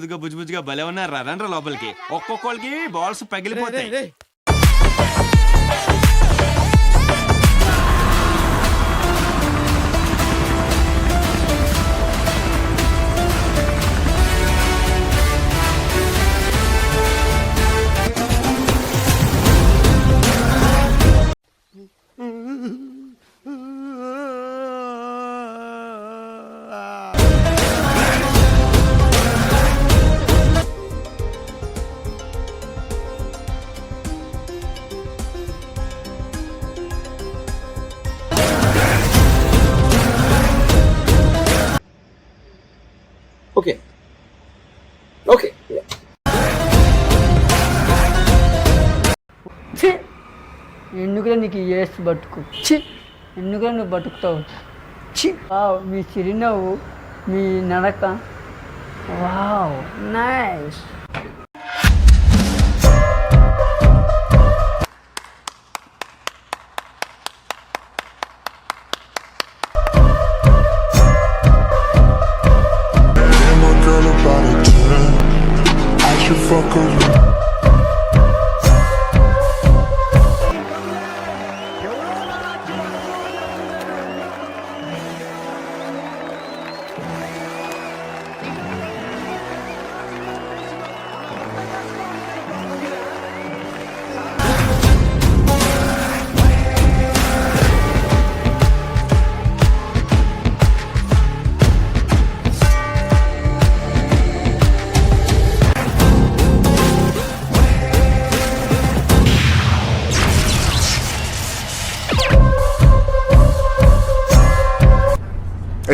ముద్దుగా బుజ్జుగా భలే ఉన్నారు. రండ్రా లోపలికి. ఒక్కొక్కరికి బాల్స్ పగిలిపోతాయి. Okay okay. ఎందుకురా నీకు ఏసు బతుకు? చి ఎందుకురా నువ్వు బతుకుతావు? చి వావ్, మీ చిరునవ్వు, మీ నడక, wow nice.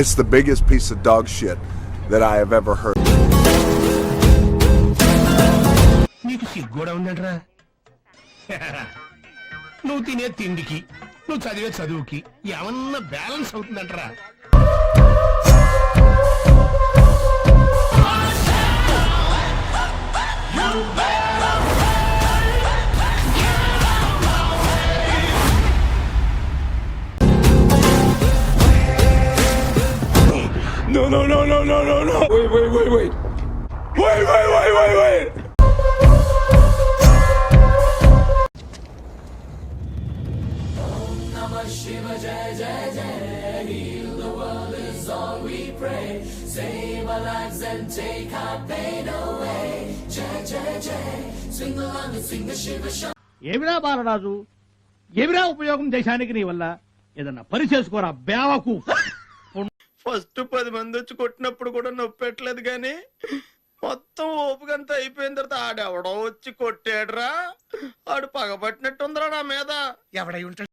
It's the biggest piece of dog shit that I have ever heard. నీకు సిగ్గోడా ఉందంటరా? నువ్వు తినే తిండికి నువ్వు చదివే చదువుకి ఏమన్నా balance అవుతుందంటరా? No, no, no, no, no, no, no. Wait. Wait. ఏమిరా బాలరాజు, ఏమిరా ఉపయోగం దేశానికి నీ వల్ల? ఏదన్నా పని చేసుకోరా బేవకు. ఫస్ట్ 10 మంది వచ్చి కొట్టినప్పుడు కూడా నొప్పెట్టలేదు గాని మొత్తం ఓపుకంతా అయిపోయిన తర్వాత ఆడెవడో వచ్చి కొట్టాడురా. ఆడు పగబట్టినట్టుందిరా నా మీద. ఎవడై ఉంటాడు?